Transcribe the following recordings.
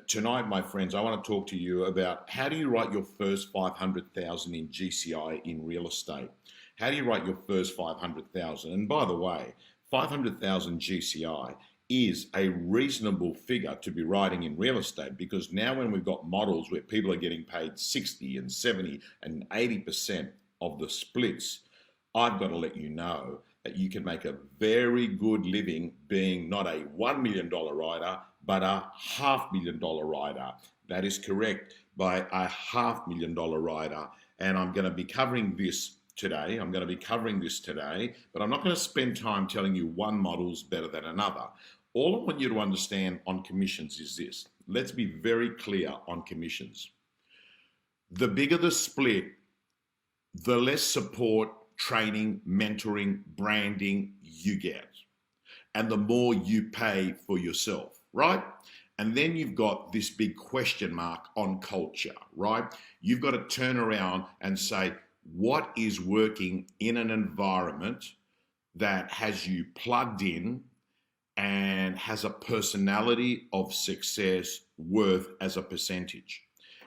Tonight, my friends, I want to talk to you about how do you write your first 500,000 in GCI in real estate? How do you write your first 500,000? And by the way, 500,000 GCI is a reasonable figure to be writing in real estate, because now when we've got models where people are getting paid 60 and 70 and 80% of the splits, I've got to let you know that you can make a very good living being not a $1 million writer, but a $500,000 writer. That is correct, by a $500,000 writer. And I'm going to be covering this today. But I'm not going to spend time telling you one model's better than another. All I want you to understand on commissions is this. Let's be very clear on commissions. The bigger the split, the less support, training, mentoring, branding you get, and the more you pay for yourself, right? And then you've got this big question mark on culture, right? You've got to turn around and say, what is working in an environment that has you plugged in and has a personality of success worth as a percentage?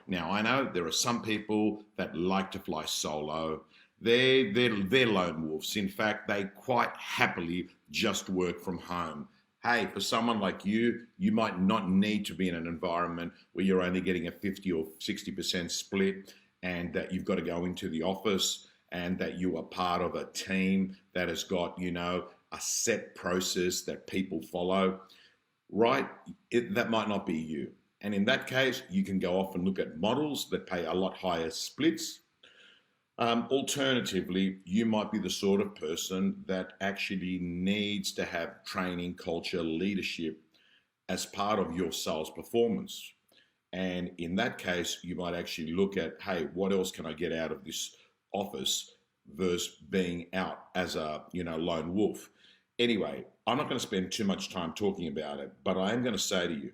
Now, I know there are some people that like to fly solo. They're lone wolves. In fact, they quite happily just work from home. Hey, for someone like you might not need to be in an environment where you're only getting a 50 or 60% split, and that you've got to go into the office, and that you are part of a team that has got, a set process that people follow, right? That might not be you. And in that case, you can go off and look at models that pay a lot higher splits. Alternatively, you might be the sort of person that actually needs to have training, culture, leadership as part of your sales performance. And in that case, you might actually look at, hey, what else can I get out of this office versus being out as a, lone wolf. Anyway, I'm not going to spend too much time talking about it, but I am going to say to you,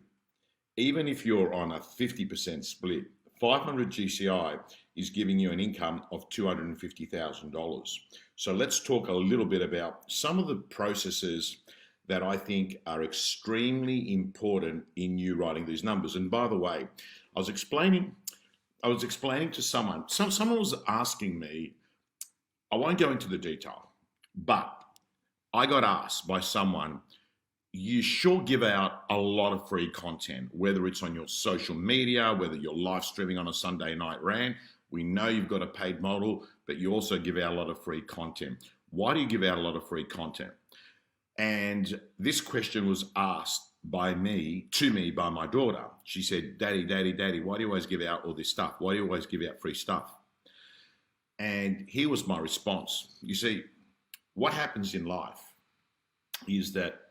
even if you're on a 50% split, 500 GCI is giving you an income of $250,000. So let's talk a little bit about some of the processes that I think are extremely important in you writing these numbers. And by the way, I was explaining to someone was asking me, I won't go into the detail, but I got asked by someone, you sure give out a lot of free content, whether it's on your social media, whether you're live streaming on a Sunday night rant. We know you've got a paid model, but you also give out a lot of free content. Why do you give out a lot of free content? And this question was asked to me by my daughter. She said, Daddy, why do you always give out all this stuff? Why do you always give out free stuff? And here was my response. You see, what happens in life is that,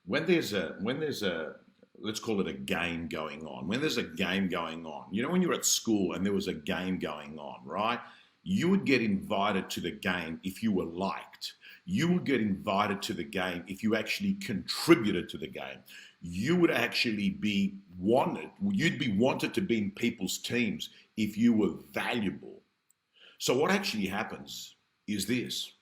when there's a let's call it a game going on. When there's a game going on, when you're at school and there was a game going on, right? You would get invited to the game if you were liked. You would get invited to the game if you actually contributed to the game. You would actually be wanted. You'd be wanted to be in people's teams if you were valuable. So what actually happens is this.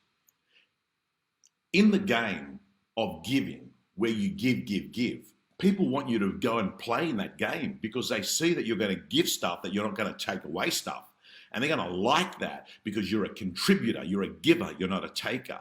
In the game of giving, where you give, people want you to go and play in that game because they see that you're going to give stuff, that you're not going to take away stuff. And they're going to like that because you're a contributor, you're a giver, you're not a taker.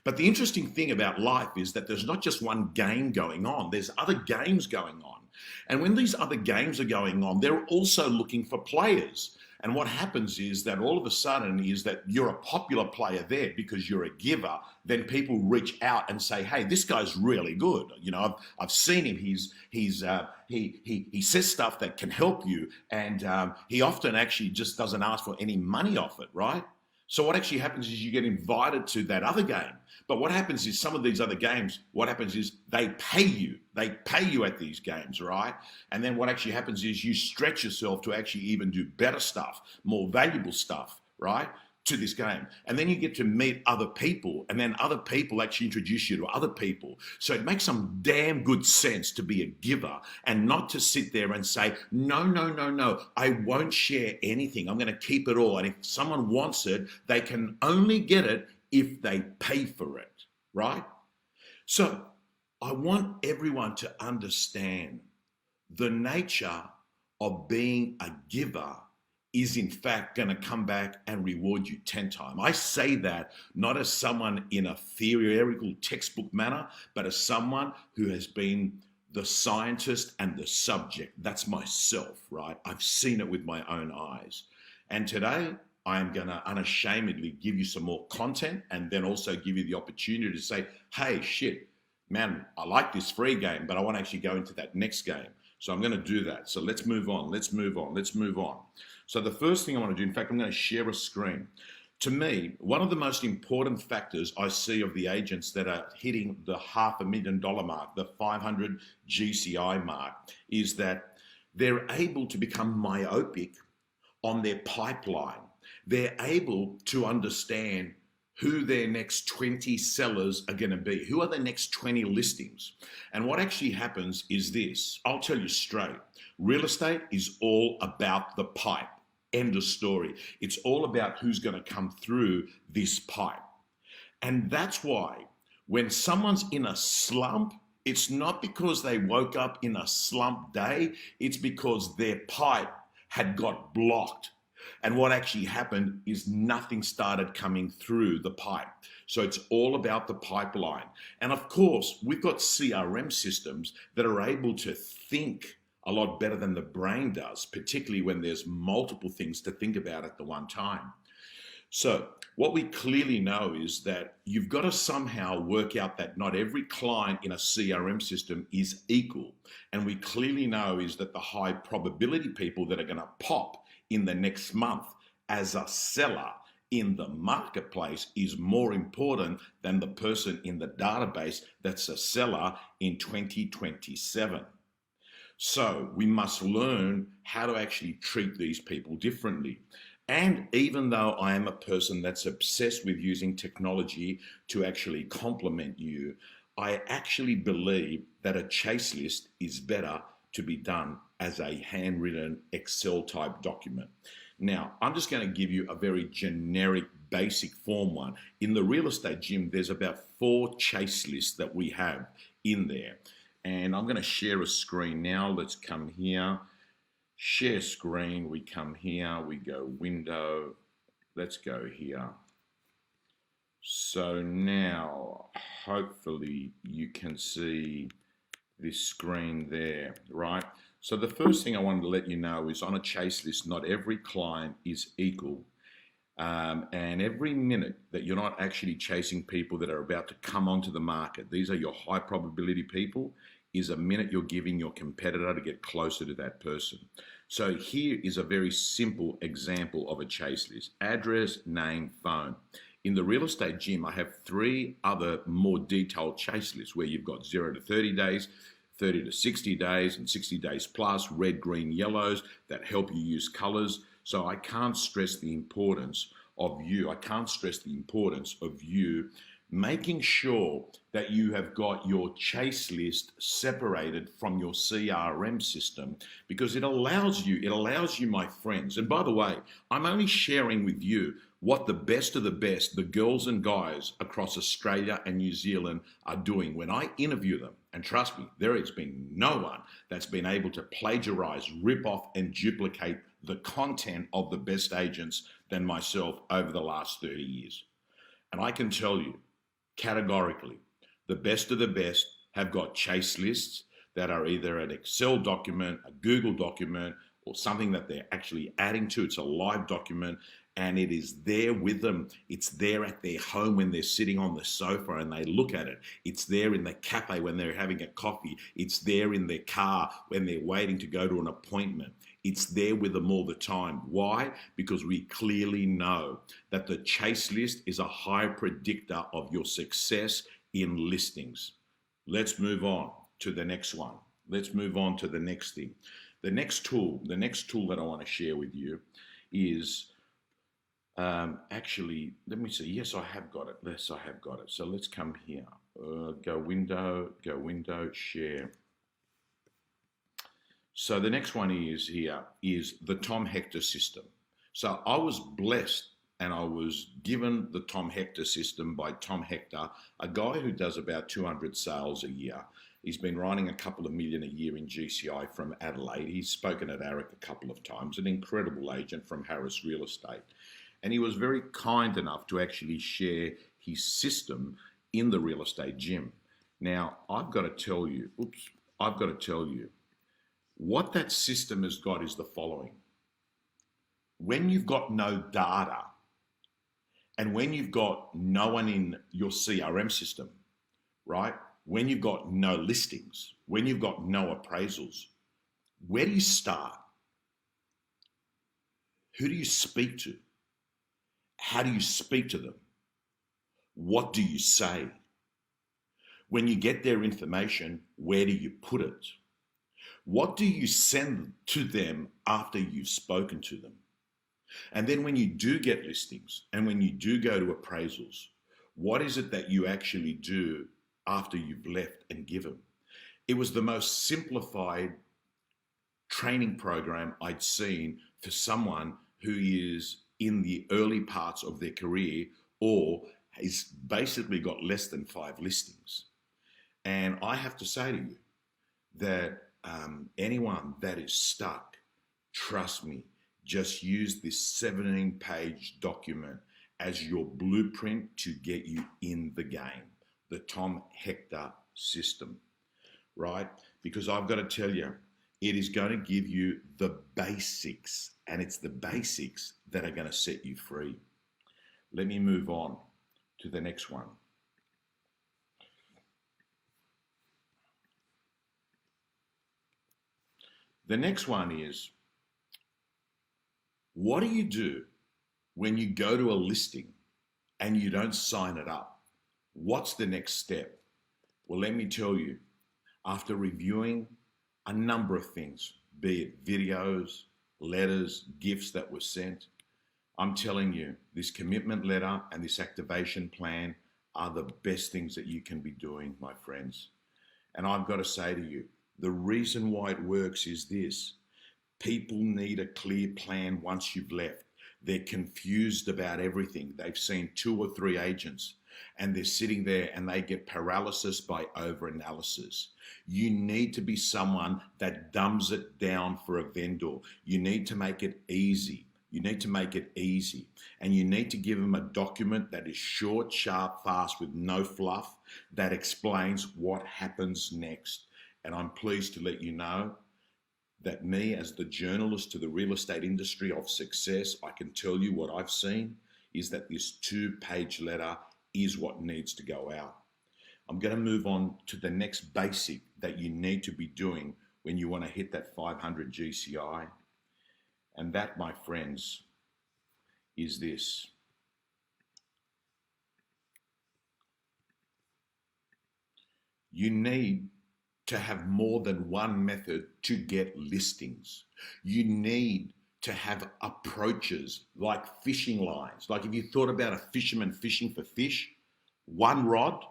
But the interesting thing about life is that there's not just one game going on, there's other games going on. And when these other games are going on, they're also looking for players. And what happens is that all of a sudden is that you're a popular player there because you're a giver. Then people reach out and say, hey, this guy's really good. I've seen him. He says stuff that can help you. And he often actually just doesn't ask for any money off it, right? So what actually happens is you get invited to that other game. But what happens is some of these other games, what happens is they pay you. They pay you at these games, right? And then what actually happens is you stretch yourself to actually even do better stuff, more valuable stuff, right? To this game. And then you get to meet other people, and then other people actually introduce you to other people. So it makes some damn good sense to be a giver and not to sit there and say, no, I won't share anything. I'm going to keep it all. And if someone wants it, they can only get it if they pay for it, right? So I want everyone to understand the nature of being a giver is in fact going to come back and reward you 10 times. I say that not as someone in a theoretical textbook manner, but as someone who has been the scientist and the subject. That's myself, right? I've seen it with my own eyes. And today, I am going to unashamedly give you some more content and then also give you the opportunity to say, hey, shit, man, I like this free game, but I want to actually go into that next game. So I'm going to do that. So let's move on. Let's move on. Let's move on. So the first thing I want to do, in fact, I'm going to share a screen. To me, one of the most important factors I see of the agents that are hitting the $500,000 mark, the 500 GCI mark, is that they're able to become myopic on their pipeline. They're able to understand who their next 20 sellers are going to be. Who are the next 20 listings? And what actually happens is this. I'll tell you straight. Real estate is all about the pipe. End of story. It's all about who's going to come through this pipe. And that's why when someone's in a slump, it's not because they woke up in a slump day. It's because their pipe had got blocked. And what actually happened is nothing started coming through the pipe. So it's all about the pipeline. And of course, we've got CRM systems that are able to think a lot better than the brain does, particularly when there's multiple things to think about at the one time. So what we clearly know is that you've got to somehow work out that not every client in a CRM system is equal. And we clearly know is that the high probability people that are going to pop in the next month as a seller in the marketplace is more important than the person in the database that's a seller in 2027. So we must learn how to actually treat these people differently. And even though I am a person that's obsessed with using technology to actually complement you, I actually believe that a chase list is better to be done as a handwritten Excel type document. Now, I'm just going to give you a very generic basic form one. In the real estate gym, there's about 4 chase lists that we have in there. And I'm going to share a screen now. Let's come here. Share screen. We come here. We go window. Let's go here. So now, hopefully, you can see this screen there, right? So the first thing I wanted to let you know is on a chase list, not every client is equal. And every minute that you're not actually chasing people that are about to come onto the market, these are your high probability people, is a minute you're giving your competitor to get closer to that person. So here is a very simple example of a chase list. Address, name, phone. In the real estate gym, I have 3 other more detailed chase lists where you've got 0 to 30 days, 30 to 60 days, and 60 days plus, red, green, yellows that help you use colors. So I can't stress the importance of you. I can't stress the importance of you making sure that you have got your chase list separated from your CRM system, because it allows you, my friends. And by the way, I'm only sharing with you what the best of the best, the girls and guys across Australia and New Zealand are doing when I interview them. And trust me, there has been no one that's been able to plagiarize, rip off, and duplicate the content of the best agents than myself over the last 30 years. And I can tell you, categorically, the best of the best have got chase lists that are either an Excel document, a Google document, or something that they're actually adding to. It's a live document, and it is there with them. It's there at their home when they're sitting on the sofa and they look at it. It's there in the cafe when they're having a coffee. It's there in their car when they're waiting to go to an appointment. It's there with them all the time. Why? Because we clearly know that the chase list is a high predictor of your success in listings. Let's move on to the next one. Let's move on to the next thing. The next tool that I want to share with you is actually, let me see. Yes, I have got it. Yes, I have got it. So let's come here. Go window, share. So the next one is the Tom Hector System. So I was blessed and I was given the Tom Hector System by Tom Hector, a guy who does about 200 sales a year. He's been writing a couple of million a year in GCI from Adelaide. He's spoken at ARIC a couple of times, an incredible agent from Harris Real Estate. And he was very kind enough to actually share his system in the real estate gym. Now, I've got to tell you, what that system has got is the following. When you've got no data and when you've got no one in your CRM system, right? When you've got no listings, when you've got no appraisals, where do you start? Who do you speak to? How do you speak to them? What do you say? When you get their information, where do you put it? What do you send to them after you've spoken to them? And then when you do get listings and when you do go to appraisals, what is it that you actually do after you've left and given? It was the most simplified training program I'd seen for someone who is in the early parts of their career or has basically got less than 5 listings. And I have to say to you that anyone that is stuck, trust me, just use this 17-page document as your blueprint to get you in the game, the Tom Hector System, right? Because I've got to tell you, it is going to give you the basics, and it's the basics that are going to set you free. Let me move on to the next one. The next one is, what do you do when you go to a listing and you don't sign it up? What's the next step? Well, let me tell you, after reviewing a number of things, be it videos, letters, gifts that were sent, I'm telling you, this commitment letter and this activation plan are the best things that you can be doing, my friends. And I've got to say to you, the reason why it works is this. People need a clear plan once you've left. They're confused about everything. They've seen 2 or 3 agents and they're sitting there and they get paralysis by overanalysis. You need to be someone that dumbs it down for a vendor. You need to make it easy. You need to make it easy. And you need to give them a document that is short, sharp, fast, with no fluff, that explains what happens next. And I'm pleased to let you know that me, as the journalist to the real estate industry of success, I can tell you what I've seen is that this 2-page letter is what needs to go out. I'm going to move on to the next basic that you need to be doing when you want to hit that 500 GCI. And that, my friends, is this. You need to have more than one method to get listings. You need to have approaches like fishing lines. Like if you thought about a fisherman fishing for fish, 1 rod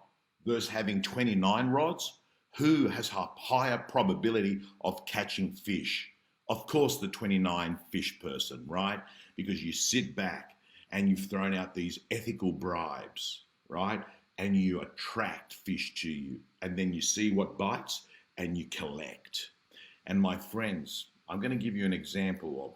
versus having 29 rods, who has a higher probability of catching fish? Of course, the 29 fish person, right? Because you sit back and you've thrown out these ethical bribes, right? And you attract fish to you. And then you see what bites and you collect. And my friends, I'm going to give you an example of,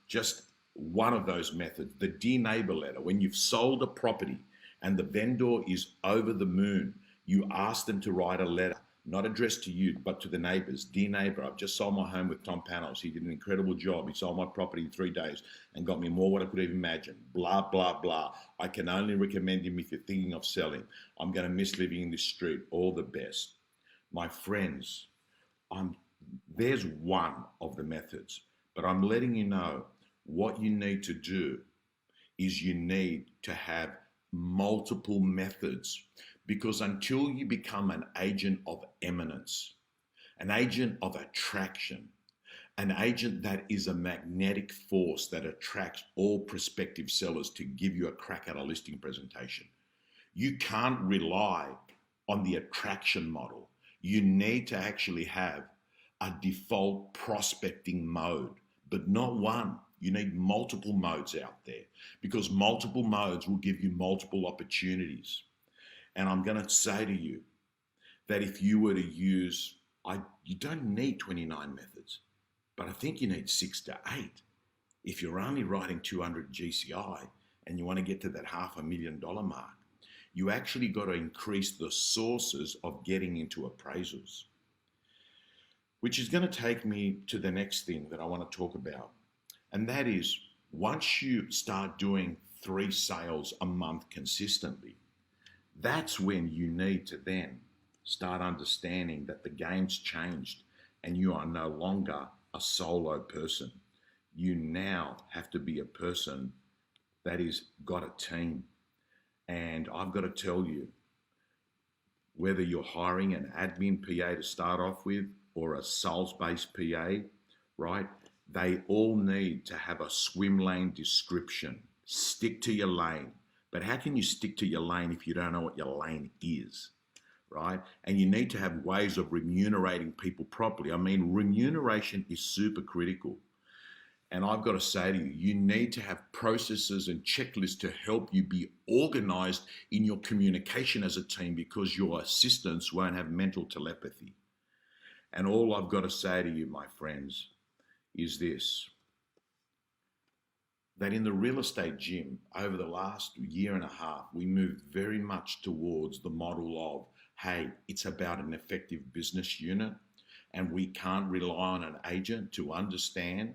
just one of those methods, the Dear Neighbour letter. When you've sold a property and the vendor is over the moon, you ask them to write a letter, not addressed to you, but to the neighbours. Dear neighbour, I've just sold my home with Tom Panos. He did an incredible job. He sold my property in 3 days and got me more what I could even imagine. Blah, blah, blah. I can only recommend him if you're thinking of selling. I'm going to miss living in this street. All the best. My friends, there's one of the methods, but I'm letting you know what you need to do is you need to have multiple methods, because until you become an agent of eminence, an agent of attraction, an agent that is a magnetic force that attracts all prospective sellers to give you a crack at a listing presentation, you can't rely on the attraction model. You need to actually have a default prospecting mode, but not one. You need multiple modes out there, because multiple modes will give you multiple opportunities. And I'm going to say to you that if you were to use, you don't need 29 methods, but I think you need 6 to 8. If you're only writing 200 GCI and you want to get to that $500,000 mark, you actually got to increase the sources of getting into appraisals, which is going to take me to the next thing that I want to talk about. And that is, once you start doing 3 sales a month consistently, that's when you need to then start understanding that the game's changed and you are no longer a solo person. You now have to be a person that is got a team. And I've got to tell you, whether you're hiring an admin PA to start off with or a sales-based PA, right? They all need to have a swim lane description. Stick to your lane. But how can you stick to your lane if you don't know what your lane is, right? And you need to have ways of remunerating people properly. I mean, remuneration is super critical. And I've got to say to you, you need to have processes and checklists to help you be organized in your communication as a team, because your assistants won't have mental telepathy. And all I've got to say to you, my friends, is this: that in the real estate gym, over the last year and a half, we moved very much towards the model of, hey, it's about an effective business unit, and we can't rely on an agent to understand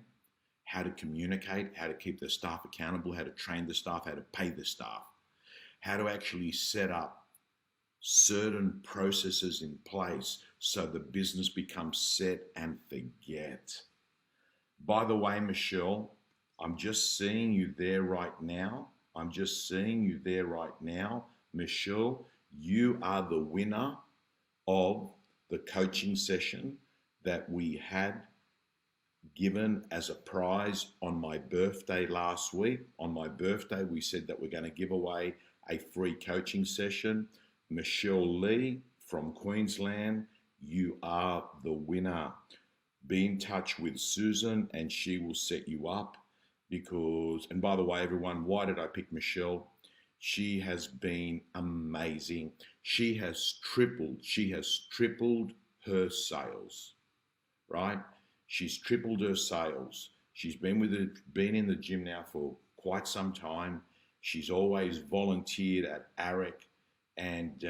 how to communicate, how to keep the staff accountable, how to train the staff, how to pay the staff, how to actually set up certain processes in place so the business becomes set and forget. By the way, Michelle, I'm just seeing you there right now. Michelle, you are the winner of the coaching session that we had given as a prize on my birthday last week. On my birthday, we said that we're going to give away a free coaching session. Michelle Lee from Queensland, you are the winner. Be in touch with Susan and she will set you up, because, and by the way, everyone, why did I pick Michelle? She has been amazing. She has tripled her sales, right? She's tripled her sales. She's been in the gym now for quite some time. She's always volunteered at ARIC, and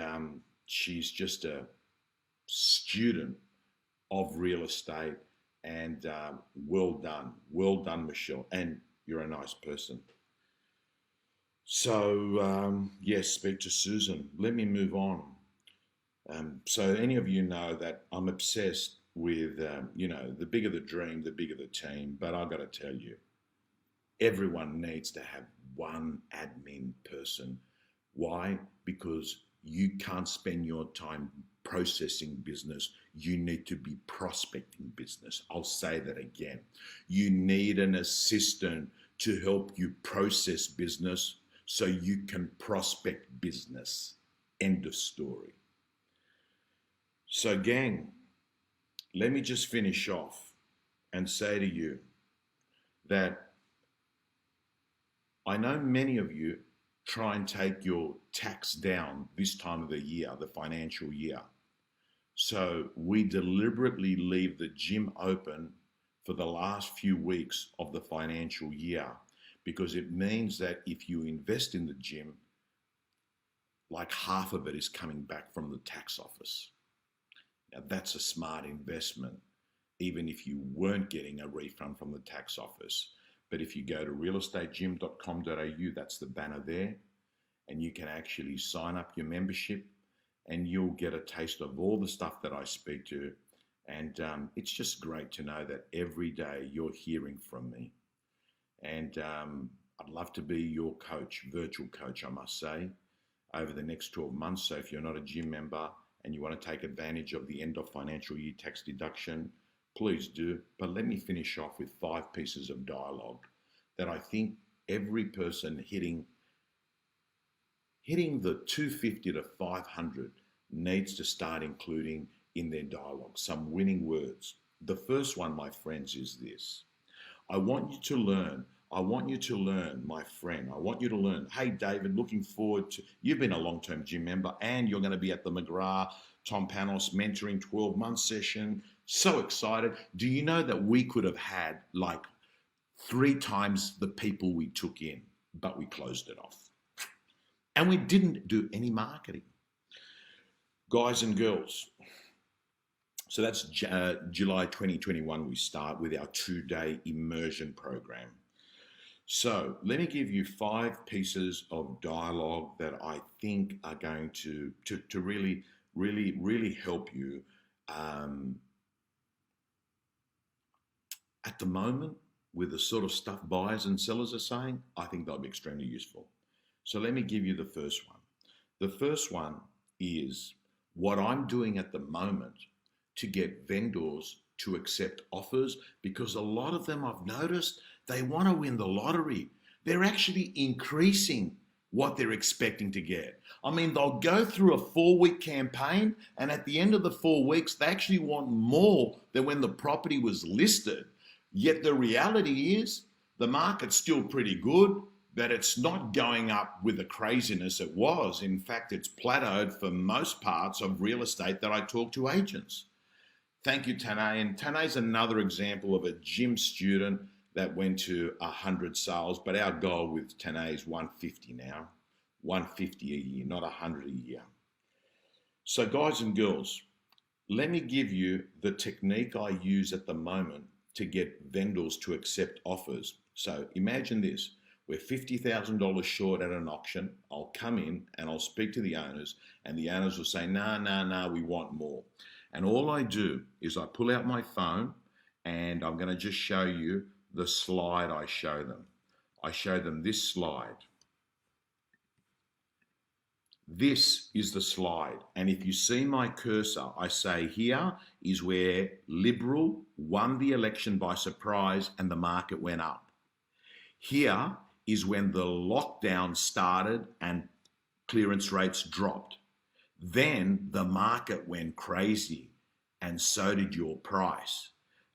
she's just a student of real estate. And well done, Michelle. And you're a nice person. So yes, speak to Susan. Let me move on. So any of you know that I'm obsessed with, the bigger the dream, the bigger the team. But I've got to tell you, everyone needs to have one admin person. Why? Because you can't spend your time processing business. You need to be prospecting business. I'll say that again. You need an assistant to help you process business so you can prospect business. End of story. So gang, let me just finish off and say to you that I know many of you try and take your tax down this time of the year, the financial year. So we deliberately leave the gym open for the last few weeks of the financial year, because it means that if you invest in the gym, like half of it is coming back from the tax office. Now that's a smart investment, even if you weren't getting a refund from the tax office. But if you go to realestategym.com.au, that's the banner there, and you can actually sign up your membership and you'll get a taste of all the stuff that I speak to. And it's just great to know that every day you're hearing from me. And I'd love to be your coach, virtual coach, I must say, over the next 12 months. So if you're not a gym member and you want to take advantage of the end of financial year tax deduction, please do. But let me finish off with 5 pieces of dialogue that I think every person hitting the 250 to 500 needs to start including in their dialogue, some winning words. The first one, my friends, is this. I want you to learn, my friend. I want you to learn. Hey, David, looking forward to, you've been a long-term gym member and you're going to be at the McGrath Tom Panos mentoring 12-month session. So excited. Do you know that we could have had like 3 times the people we took in, but we closed it off. And we didn't do any marketing. Guys and girls, so that's July 2021 we start with our 2-day immersion program. So let me give you 5 pieces of dialogue that I think are going to really help you. At the moment, with the sort of stuff buyers and sellers are saying, I think they'll be extremely useful. So let me give you the first one. The first one is what I'm doing at the moment to get vendors to accept offers, because a lot of them, I've noticed, they want to win the lottery. They're actually increasing what they're expecting to get. I mean, they'll go through a 4-week campaign, and at the end of the 4 weeks, they actually want more than when the property was listed. Yet the reality is the market's still pretty good, but it's not going up with the craziness it was. In fact, it's plateaued for most parts of real estate that I talk to agents. Thank you, Tanay. And Tanay's another example of a gym student that went to 100 sales, but our goal with Tanay is 150 now, 150 a year, not 100 a year. So guys and girls, let me give you the technique I use at the moment to get vendors to accept offers. So imagine this. We're $50,000 short at an auction. I'll come in and I'll speak to the owners, and the owners will say, nah, we want more. And all I do is I pull out my phone, and I'm going to just show you the slide I show them. I show them this slide. This is the slide. And if you see my cursor, I say here is where Liberal won the election by surprise and the market went up. Here is when the lockdown started and clearance rates dropped. Then the market went crazy, and so did your price.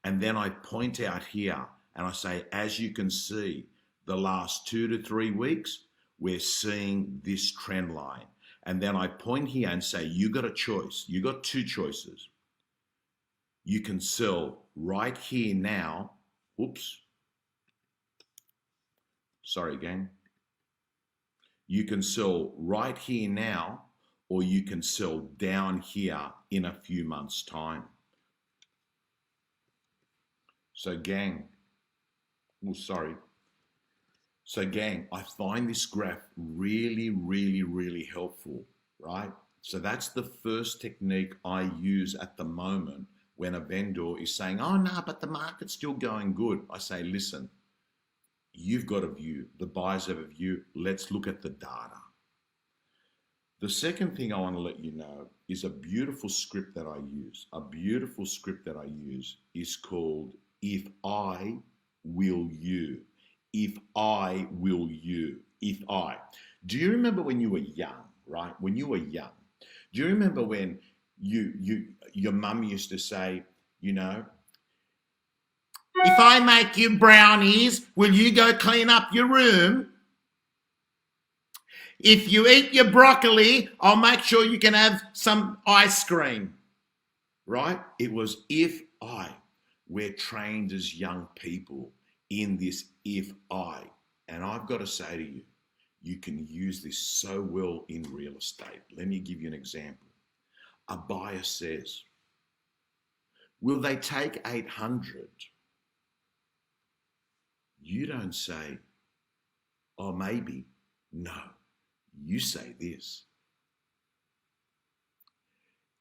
And then I point out here and I say, as you can see, the last 2 to 3 weeks, we're seeing this trend line. And then I point here and say, you got a choice. You got 2 choices. You can sell right here now. Oops. Sorry, gang. You can sell right here now, or you can sell down here in a few months' time. So gang, So gang, I find this graph really helpful, right? So that's the first technique I use at the moment when a vendor is saying, oh no, but the market's still going good. I say, listen, you've got a view, the buyers have a view, let's look at the data. The second thing I want to let you know is a beautiful script that I use. A beautiful script that I use is called If I Will You. If I will you. If I. Do you remember when you were young, right? When you were young, do you remember when your mum used to say, you know, if I make you brownies, will you go clean up your room? If you eat your broccoli, I'll make sure you can have some ice cream. Right? It was if I. We're trained as young people in this if I. And I've got to say to you, you can use this so well in real estate. Let me give you an example. A buyer says, will they take 800? You don't say, oh, maybe. No, you say this.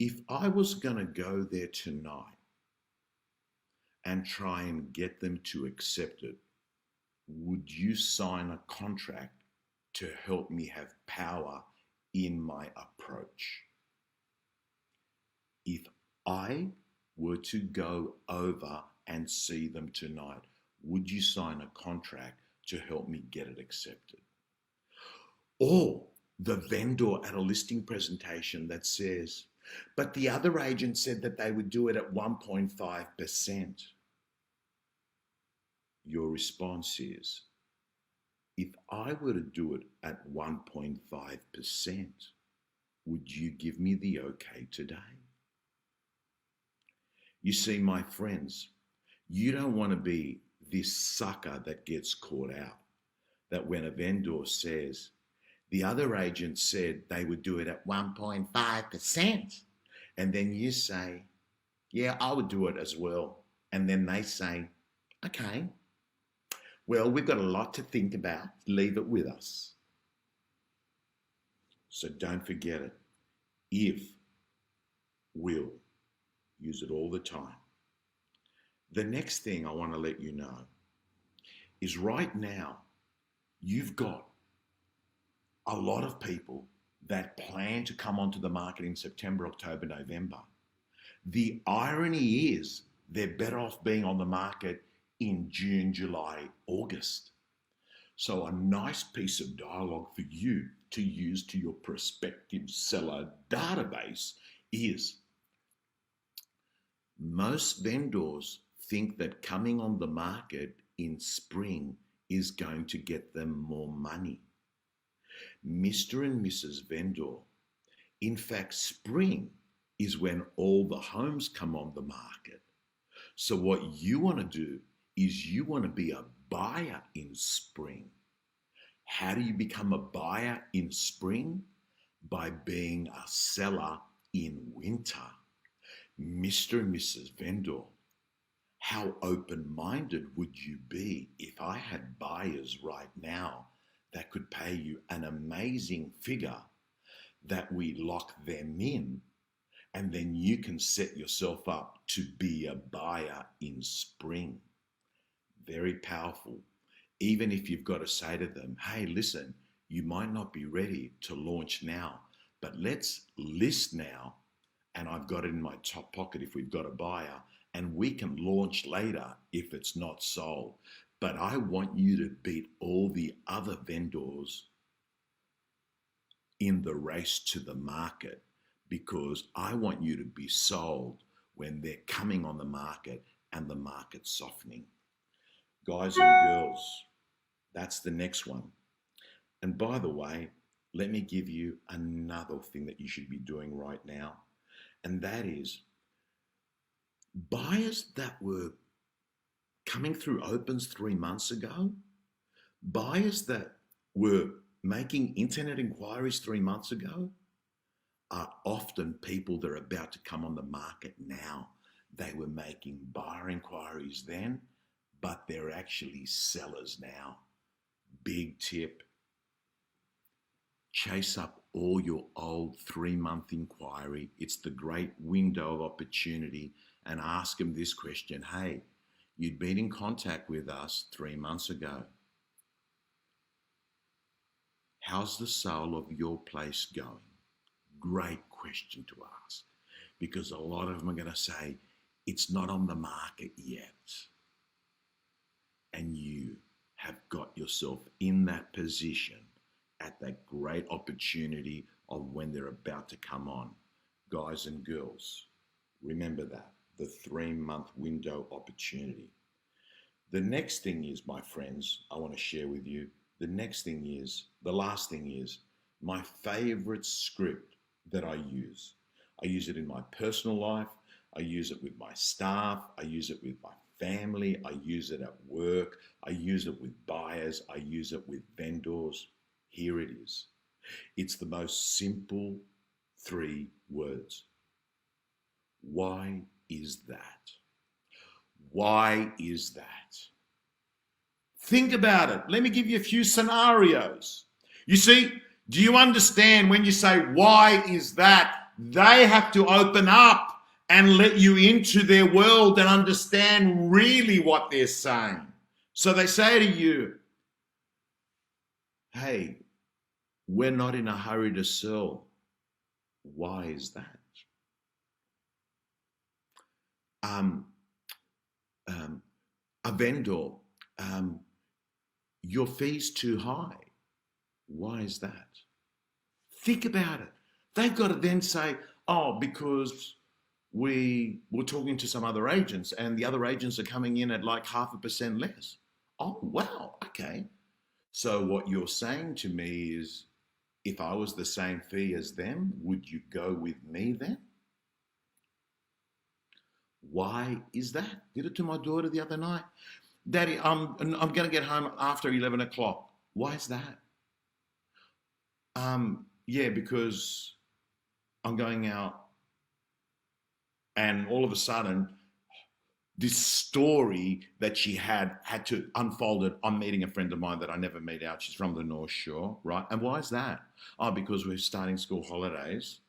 If I was going to go there tonight and try and get them to accept it, would you sign a contract to help me have power in my approach? If I were to go over and see them tonight, would you sign a contract to help me get it accepted? Or the vendor at a listing presentation that says, but the other agent said that they would do it at 1.5%. Your response is, if I were to do it at 1.5%, would you give me the okay today? You see, my friends, you don't want to be this sucker that gets caught out. That when a vendor says, the other agent said they would do it at 1.5%, and then you say, yeah, I would do it as well. And then they say, okay, well, we've got a lot to think about. Leave it with us. So don't forget it. If, will, use it all the time. The next thing I want to let you know is right now, you've got a lot of people that plan to come onto the market in September, October, November. The irony is they're better off being on the market in June, July, August. So a nice piece of dialogue for you to use to your prospective seller database is most vendors think that coming on the market in spring is going to get them more money. Mr. and Mrs. Vendor, in fact, spring is when all the homes come on the market. So what you want to do is you want to be a buyer in spring. How do you become a buyer in spring? By being a seller in winter. Mr. and Mrs. Vendor, how open-minded would you be if I had buyers right now that could pay you an amazing figure that we lock them in, and then you can set yourself up to be a buyer in spring? Very powerful. Even if you've got to say to them, hey, listen, you might not be ready to launch now, but let's list now, and I've got it in my top pocket if we've got a buyer, and we can launch later if it's not sold. But I want you to beat all the other vendors in the race to the market, because I want you to be sold when they're coming on the market and the market's softening. Guys and girls, that's the next one. And by the way, let me give you another thing that you should be doing right now, and that is buyers that were coming through opens 3 months ago, buyers that were making internet inquiries 3 months ago are often people that are about to come on the market now. They were making buyer inquiries then, but they're actually sellers now. Big tip, chase up all your old 3-month inquiry. It's the great window of opportunity, and ask them this question. Hey, you'd been in contact with us 3 months ago. How's the sale of your place going? Great question to ask, because a lot of them are going to say, it's not on the market yet. And you have got yourself in that position at that great opportunity of when they're about to come on. Guys and girls, remember that, the 3-month window opportunity. The next thing is, my friends, I want to share with you, the last thing is my favorite script that I use. I use it in my personal life. I use it with my staff. I use it with my family. I use it at work. I use it with buyers. I use it with vendors. Here it is. It's the most simple 3 words. Why is that? Why is that? Think about it. Let me give you a few scenarios. You see, do you understand when you say, why is that? They have to open up and let you into their world and understand really what they're saying. So they say to you, hey, we're not in a hurry to sell. Why is that? A vendor, your fee's too high. Why is that? Think about it. They've got to then say, oh, because we were talking to some other agents and the other agents are coming in at like 0.5% less. Oh, wow, okay. So what you're saying to me is, if I was the same fee as them, would you go with me then? Why is that? Did it to my daughter the other night. Daddy, I'm going to get home after 11 o'clock. Why is that? Yeah, because I'm going out, and all of a sudden, this story that she had to unfold it. I'm meeting a friend of mine that I never meet out. She's from the North Shore, right? And why is that? Oh, because we're starting school holidays,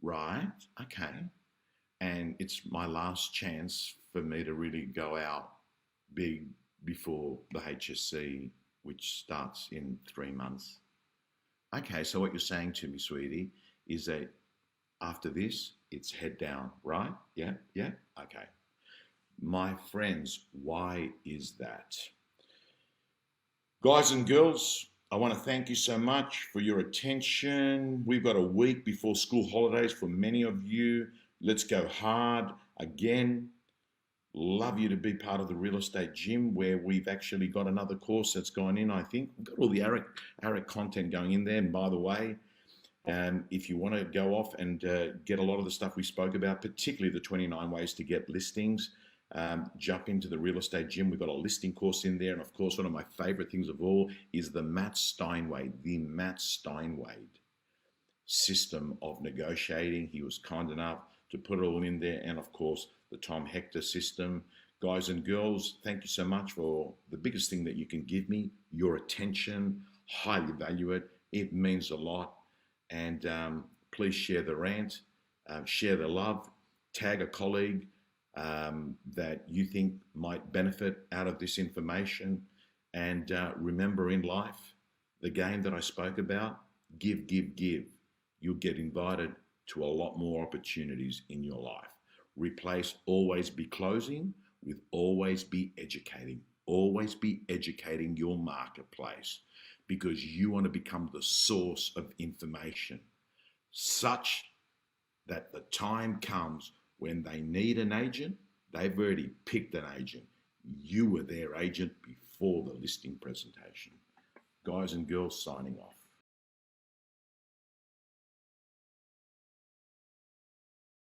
right? Okay. And it's my last chance for me to really go out big before the HSC, which starts in 3 months. Okay, so what you're saying to me, sweetie, is that after this, it's head down, right? Yeah, okay. My friends, why is that? Guys and girls, I want to thank you so much for your attention. We've got a week before school holidays for many of you. Let's go hard. Again, love you to be part of the real estate gym, where we've actually got another course that's gone in, I think. We've got all the ARIC content going in there. And by the way, if you want to go off and get a lot of the stuff we spoke about, particularly the 29 ways to get listings, jump into the real estate gym. We've got a listing course in there. And of course, one of my favorite things of all is the Matt Steinway system of negotiating. He was kind enough to put it all in there. And of course, the Tom Hector system. Guys and girls, thank you so much for the biggest thing that you can give me, your attention. Highly value it. It means a lot. And please share the rant, share the love, tag a colleague that you think might benefit out of this information. And remember, in life, the game that I spoke about, give, give, give. You'll get invited to a lot more opportunities in your life. Replace always be closing with always be educating. Always be educating your marketplace, because you want to become the source of information, such that the time comes when they need an agent, they've already picked an agent. You were their agent before the listing presentation. Guys and girls, signing off.